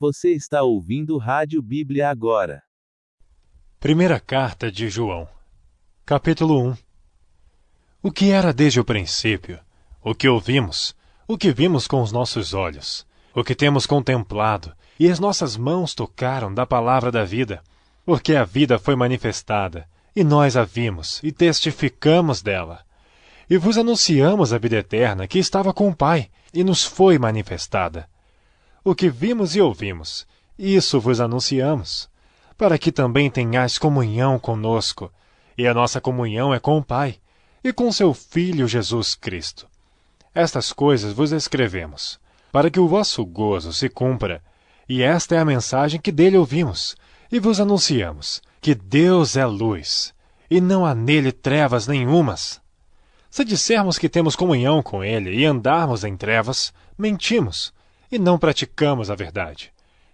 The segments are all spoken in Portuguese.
Você está ouvindo Rádio Bíblia agora. Primeira carta de João, capítulo 1. O que era desde o princípio, o que ouvimos, o que vimos com os nossos olhos, o que temos contemplado, e as nossas mãos tocaram da palavra da vida, porque a vida foi manifestada, e nós a vimos, e testificamos dela. E vos anunciamos a vida eterna que estava com o Pai, e nos foi manifestada. O que vimos e ouvimos, isso vos anunciamos, para que também tenhais comunhão conosco, e a nossa comunhão é com o Pai, e com seu Filho Jesus Cristo. Estas coisas vos escrevemos, para que o vosso gozo se cumpra, e esta é a mensagem que dele ouvimos, e vos anunciamos, que Deus é luz, e não há nele trevas nenhumas. Se dissermos que temos comunhão com ele e andarmos em trevas, mentimos, e não praticamos a verdade.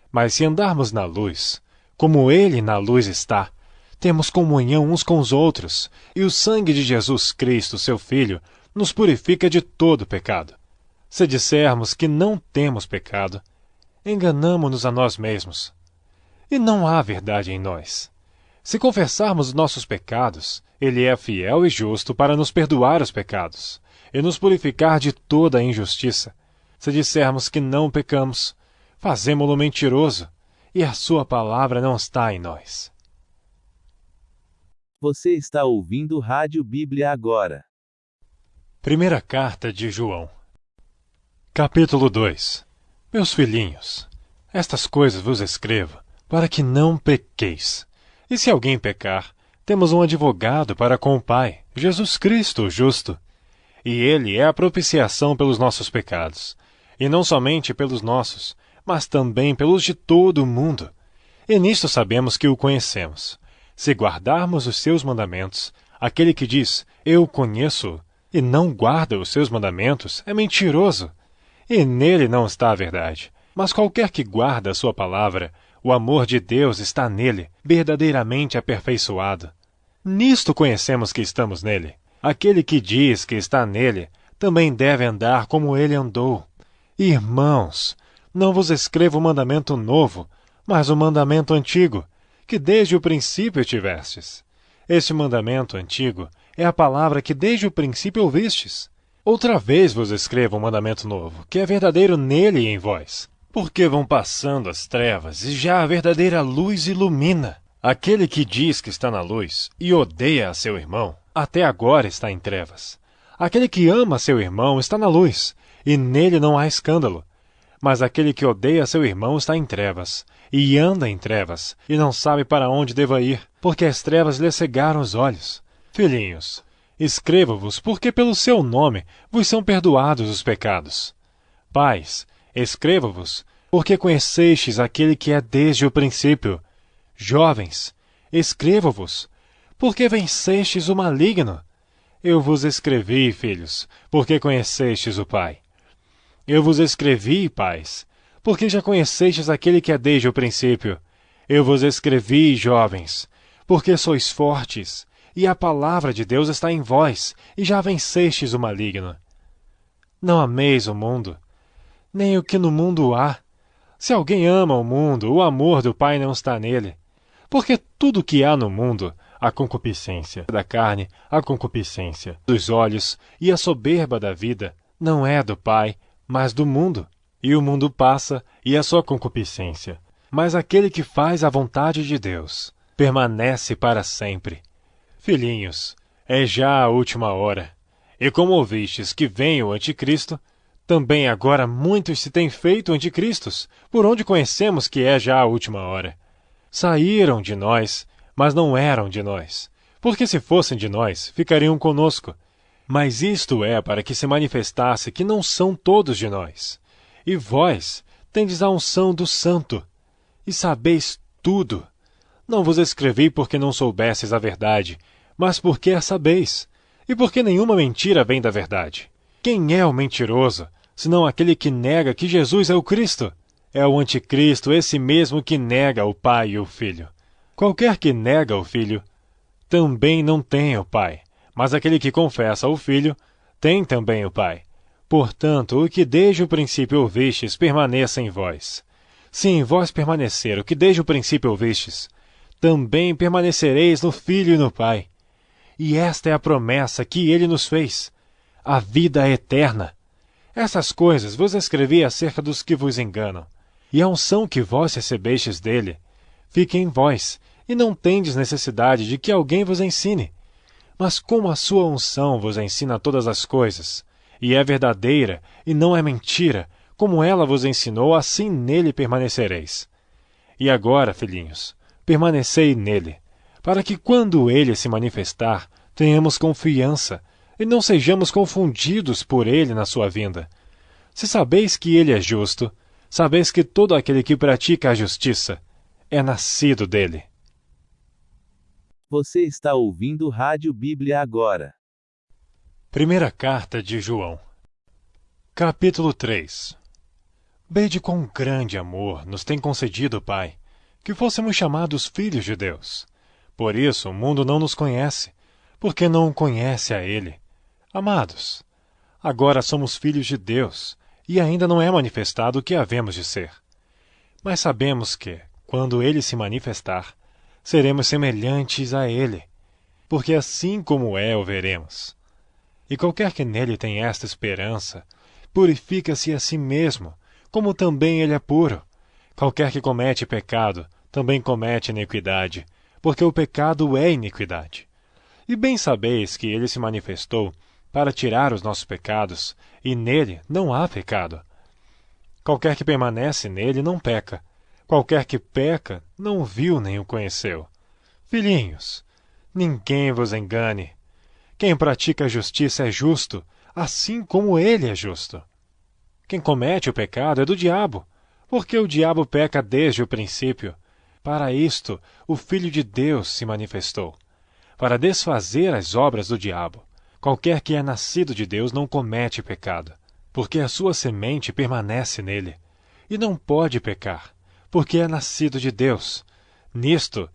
Mas se andarmos na luz, como ele na luz está, temos comunhão uns com os outros, e o sangue de Jesus Cristo, seu Filho, nos purifica de todo pecado. Se dissermos que não temos pecado, enganamo-nos a nós mesmos, e não há verdade em nós. Se confessarmos os nossos pecados, ele é fiel e justo para nos perdoar os pecados, e nos purificar de toda a injustiça. Se dissermos que não pecamos, fazemo-lo mentiroso, e a sua palavra não está em nós. Você está ouvindo Rádio Bíblia agora. Primeira carta de João, capítulo 2. Meus filhinhos, estas coisas vos escrevo, para que não pequeis. E se alguém pecar, temos um advogado para com o Pai, Jesus Cristo, o justo. E ele é a propiciação pelos nossos pecados, e não somente pelos nossos, mas também pelos de todo o mundo. E nisto sabemos que o conhecemos. Se guardarmos os seus mandamentos, aquele que diz, eu conheço, e não guarda os seus mandamentos, é mentiroso. E nele não está a verdade. Mas qualquer que guarda a sua palavra, o amor de Deus está nele, verdadeiramente aperfeiçoado. Nisto conhecemos que estamos nele. Aquele que diz que está nele, também deve andar como ele andou. Irmãos, não vos escrevo um mandamento novo, mas um mandamento antigo, que desde o princípio tivestes. Este mandamento antigo é a palavra que desde o princípio ouvistes. Outra vez vos escrevo um mandamento novo, que é verdadeiro nele e em vós. Porque vão passando as trevas e já a verdadeira luz ilumina. Aquele que diz que está na luz e odeia a seu irmão, até agora está em trevas. Aquele que ama seu irmão está na luz, e nele não há escândalo. Mas aquele que odeia seu irmão está em trevas, e anda em trevas, e não sabe para onde deva ir, porque as trevas lhe cegaram os olhos. Filhinhos, escrevo-vos porque pelo seu nome vos são perdoados os pecados. Pais, escrevo-vos porque conhecestes aquele que é desde o princípio. Jovens, escrevo-vos porque vencestes o maligno. Eu vos escrevi, filhos, porque conhecestes o Pai. Eu vos escrevi, pais, porque já conhecestes aquele que é desde o princípio. Eu vos escrevi, jovens, porque sois fortes, e a palavra de Deus está em vós, e já vencestes o maligno. Não ameis o mundo, nem o que no mundo há. Se alguém ama o mundo, o amor do Pai não está nele. Porque tudo o que há no mundo, a concupiscência da carne, a concupiscência dos olhos e a soberba da vida, não é do Pai, mas do mundo. E o mundo passa, e a sua concupiscência. Mas aquele que faz a vontade de Deus permanece para sempre. Filhinhos, é já a última hora. E como ouvistes que vem o anticristo, também agora muitos se têm feito anticristos, por onde conhecemos que é já a última hora. Saíram de nós, mas não eram de nós, porque se fossem de nós, ficariam conosco. Mas isto é para que se manifestasse que não são todos de nós. E vós tendes a unção do Santo, e sabeis tudo. Não vos escrevi porque não soubesses a verdade, mas porque a sabeis, e porque nenhuma mentira vem da verdade. Quem é o mentiroso, senão aquele que nega que Jesus é o Cristo? É o anticristo, esse mesmo que nega o Pai e o Filho. Qualquer que nega o Filho, também não tem o Pai. Mas aquele que confessa o Filho, tem também o Pai. Portanto, o que desde o princípio ouvistes permaneça em vós. Se em vós permanecer o que desde o princípio ouvistes, também permanecereis no Filho e no Pai. E esta é a promessa que ele nos fez, a vida eterna. Essas coisas vos escrevi acerca dos que vos enganam, e a unção que vós recebestes dele fique em vós, e não tendes necessidade de que alguém vos ensine. Mas como a sua unção vos ensina todas as coisas, e é verdadeira e não é mentira, como ela vos ensinou, assim nele permanecereis. E agora, filhinhos, permanecei nele, para que quando ele se manifestar, tenhamos confiança, e não sejamos confundidos por ele na sua vinda. Se sabeis que ele é justo, sabeis que todo aquele que pratica a justiça é nascido dele. Você está ouvindo Rádio Bíblia Agora. Primeira carta de João. Capítulo 3. Vede quão grande amor nos tem concedido o Pai, que fôssemos chamados filhos de Deus. Por isso o mundo não nos conhece, porque não o conhece a Ele. Amados, agora somos filhos de Deus, e ainda não é manifestado o que havemos de ser. Mas sabemos que, quando Ele se manifestar, seremos semelhantes a Ele, porque assim como é o veremos. E qualquer que nele tem esta esperança, purifica-se a si mesmo, como também ele é puro. Qualquer que comete pecado, também comete iniquidade, porque o pecado é iniquidade. E bem sabeis que ele se manifestou para tirar os nossos pecados, e nele não há pecado. Qualquer que permanece nele não peca. Qualquer que peca não o viu nem o conheceu. Filhinhos, ninguém vos engane. Quem pratica a justiça é justo, assim como ele é justo. Quem comete o pecado é do diabo, porque o diabo peca desde o princípio. Para isto o Filho de Deus se manifestou, para desfazer as obras do diabo. Qualquer que é nascido de Deus não comete pecado, porque a sua semente permanece nele, e não pode pecar, porque é nascido de Deus. Nisto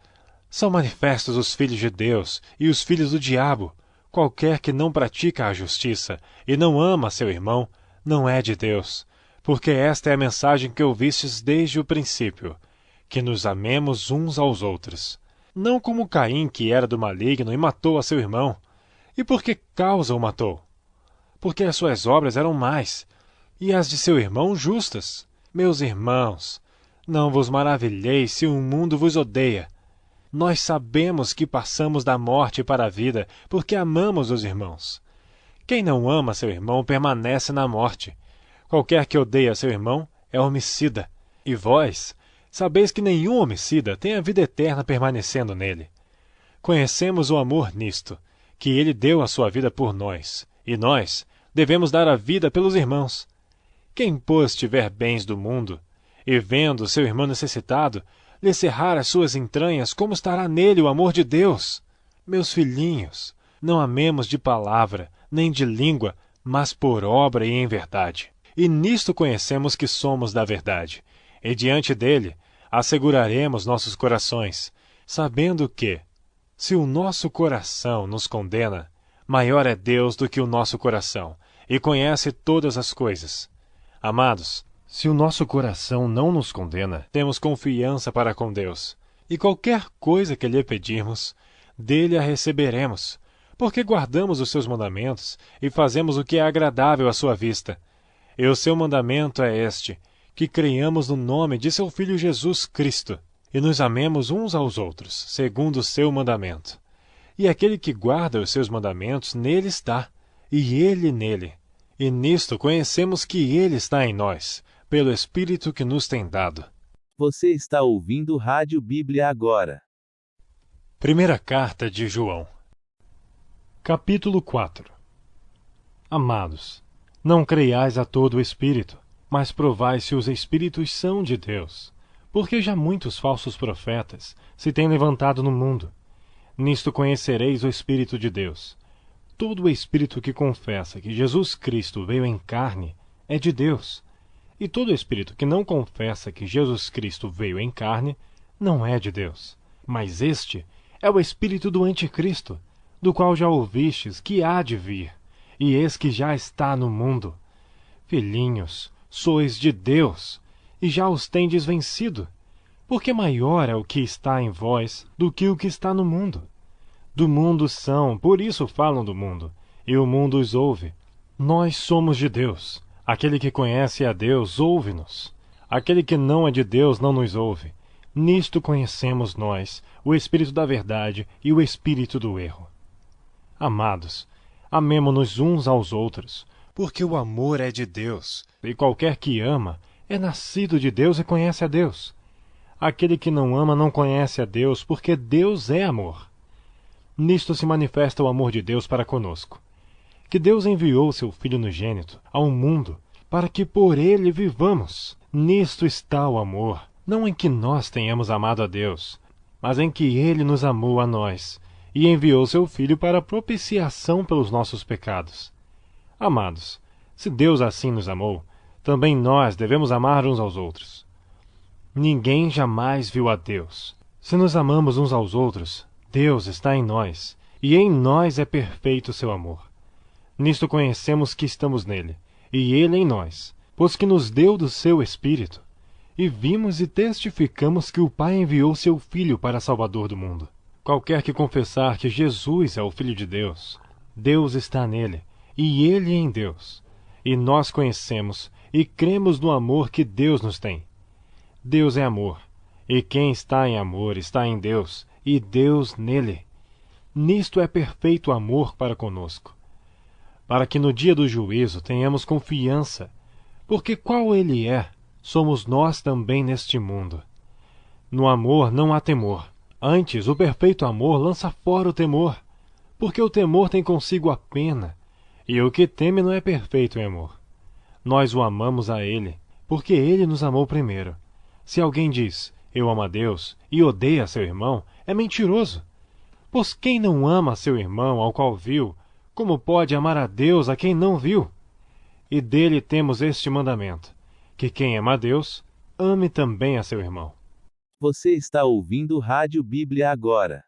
são manifestos os filhos de Deus e os filhos do diabo. Qualquer que não pratica a justiça e não ama seu irmão, não é de Deus, porque esta é a mensagem que ouvistes desde o princípio, que nos amemos uns aos outros. Não como Caim, que era do maligno e matou a seu irmão. E por que causa o matou? Porque as suas obras eram más, e as de seu irmão justas. Meus irmãos, não vos maravilheis se o mundo vos odeia. Nós sabemos que passamos da morte para a vida, porque amamos os irmãos. Quem não ama seu irmão permanece na morte. Qualquer que odeia seu irmão é homicida. E vós sabeis que nenhum homicida tem a vida eterna permanecendo nele. Conhecemos o amor nisto, que ele deu a sua vida por nós, e nós devemos dar a vida pelos irmãos. Quem, pois, tiver bens do mundo, e vendo seu irmão necessitado, lhe cerrar as suas entranhas, como estará nele o amor de Deus? Meus filhinhos, não amemos de palavra, nem de língua, mas por obra e em verdade. E nisto conhecemos que somos da verdade, e diante dele asseguraremos nossos corações, sabendo que, se o nosso coração nos condena, maior é Deus do que o nosso coração, e conhece todas as coisas. Amados, se o nosso coração não nos condena, temos confiança para com Deus, e qualquer coisa que lhe pedirmos, dele a receberemos, porque guardamos os seus mandamentos e fazemos o que é agradável à sua vista. E o seu mandamento é este, que creiamos no nome de seu Filho Jesus Cristo, e nos amemos uns aos outros, segundo o seu mandamento. E aquele que guarda os seus mandamentos, nele está, e ele nele. E nisto conhecemos que ele está em nós, pelo Espírito que nos tem dado. Você está ouvindo Rádio Bíblia Agora. Primeira carta de João. Capítulo 4. Amados, não creiais a todo o Espírito, mas provai se os Espíritos são de Deus, porque já muitos falsos profetas se têm levantado no mundo. Nisto conhecereis o Espírito de Deus. Todo o Espírito que confessa que Jesus Cristo veio em carne é de Deus. E todo espírito que não confessa que Jesus Cristo veio em carne não é de Deus. Mas este é o espírito do anticristo, do qual já ouvistes que há de vir, e eis que já está no mundo. Filhinhos, sois de Deus, e já os tendes vencido, porque maior é o que está em vós do que o que está no mundo. Do mundo são, por isso falam do mundo, e o mundo os ouve. Nós somos de Deus. Aquele que conhece a Deus ouve-nos. Aquele que não é de Deus não nos ouve. Nisto conhecemos nós o espírito da verdade e o espírito do erro. Amados, amemo-nos uns aos outros, porque o amor é de Deus, e qualquer que ama é nascido de Deus e conhece a Deus. Aquele que não ama não conhece a Deus, porque Deus é amor. Nisto se manifesta o amor de Deus para conosco, que Deus enviou seu Filho unigênito ao mundo, para que por ele vivamos. Nisto está o amor, não em que nós tenhamos amado a Deus, mas em que ele nos amou a nós, e enviou seu Filho para a propiciação pelos nossos pecados. Amados, se Deus assim nos amou, também nós devemos amar uns aos outros. Ninguém jamais viu a Deus. Se nos amamos uns aos outros, Deus está em nós, e em nós é perfeito o seu amor. Nisto conhecemos que estamos nele, e ele em nós, pois que nos deu do seu Espírito. E vimos e testificamos que o Pai enviou seu Filho para Salvador do mundo. Qualquer que confessar que Jesus é o Filho de Deus, Deus está nele, e ele em Deus. E nós conhecemos e cremos no amor que Deus nos tem. Deus é amor, e quem está em amor está em Deus, e Deus nele. Nisto é perfeito o amor para conosco, para que no dia do juízo tenhamos confiança, porque qual ele é, somos nós também neste mundo. No amor não há temor, antes o perfeito amor lança fora o temor, porque o temor tem consigo a pena, e o que teme não é perfeito em amor. Nós o amamos a ele, porque ele nos amou primeiro. Se alguém diz, eu amo a Deus, e odeia seu irmão, é mentiroso. Pois quem não ama seu irmão ao qual viu, como pode amar a Deus a quem não viu? E dele temos este mandamento, que quem ama a Deus, ame também a seu irmão. Você está ouvindo Rádio Bíblia agora.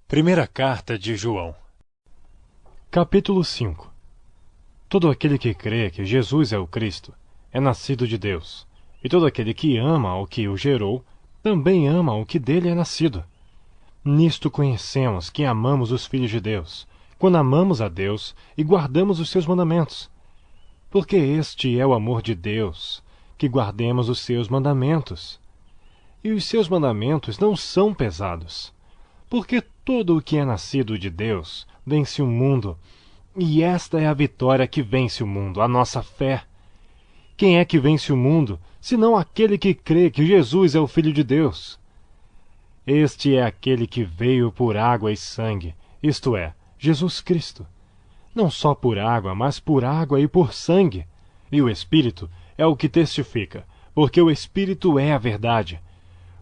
Primeira carta de João. Capítulo 5. Todo aquele que crê que Jesus é o Cristo, é nascido de Deus. E todo aquele que ama ao que o gerou, também ama o que dele é nascido. Nisto conhecemos que amamos os filhos de Deus, quando amamos a Deus e guardamos os seus mandamentos. Porque este é o amor de Deus, que guardemos os seus mandamentos. E os seus mandamentos não são pesados, porque todo o que é nascido de Deus vence o mundo, e esta é a vitória que vence o mundo, a nossa fé. Quem é que vence o mundo, senão aquele que crê que Jesus é o Filho de Deus? Este é aquele que veio por água e sangue, isto é, Jesus Cristo. Não só por água, mas por água e por sangue. E o Espírito é o que testifica, porque o Espírito é a verdade.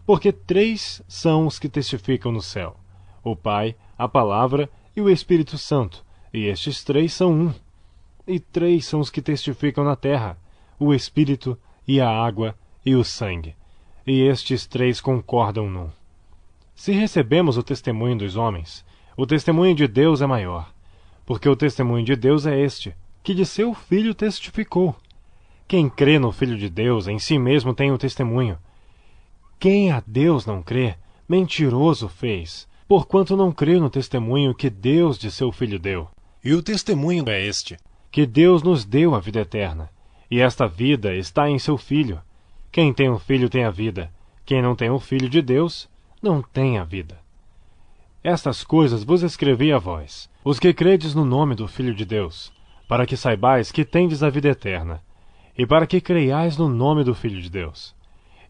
Porque 3 são os que testificam no céu: o Pai, a Palavra e o Espírito Santo, e estes 3 são um. E 3 são os que testificam na terra: o Espírito, e a água, e o sangue. E estes 3 concordam num. Se recebemos o testemunho dos homens, o testemunho de Deus é maior, porque o testemunho de Deus é este, que de seu Filho testificou. Quem crê no Filho de Deus, em si mesmo tem o testemunho. Quem a Deus não crê, mentiroso fez, porquanto não crê no testemunho que Deus de seu Filho deu. E o testemunho é este, que Deus nos deu a vida eterna, e esta vida está em seu Filho. Quem tem o Filho tem a vida, quem não tem o Filho de Deus, não tem a vida. Estas coisas vos escrevi a vós, os que credes no nome do Filho de Deus, para que saibais que tendes a vida eterna, e para que creiais no nome do Filho de Deus.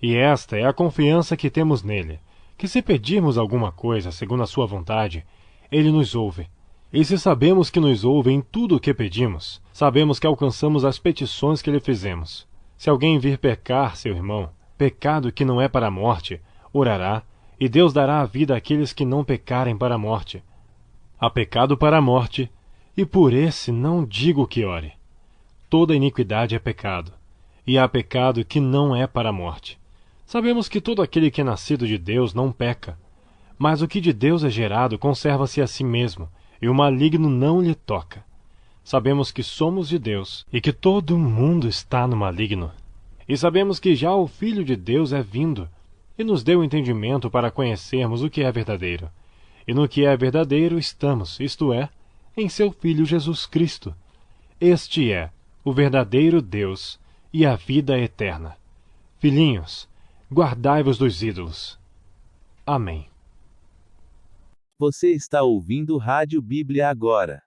E esta é a confiança que temos nele, que se pedirmos alguma coisa segundo a sua vontade, ele nos ouve. E se sabemos que nos ouve em tudo o que pedimos, sabemos que alcançamos as petições que lhe fizemos. Se alguém vir pecar seu irmão, pecado que não é para a morte, orará, e Deus dará a vida àqueles que não pecarem para a morte. Há pecado para a morte, e por esse não digo que ore. Toda iniquidade é pecado, e há pecado que não é para a morte. Sabemos que todo aquele que é nascido de Deus não peca, mas o que de Deus é gerado conserva-se a si mesmo, e o maligno não lhe toca. Sabemos que somos de Deus, e que todo o mundo está no maligno. E sabemos que já o Filho de Deus é vindo, e nos deu entendimento para conhecermos o que é verdadeiro. E no que é verdadeiro estamos, isto é, em seu Filho Jesus Cristo. Este é o verdadeiro Deus e a vida eterna. Filhinhos, guardai-vos dos ídolos. Amém. Você está ouvindo Rádio Bíblia Agora.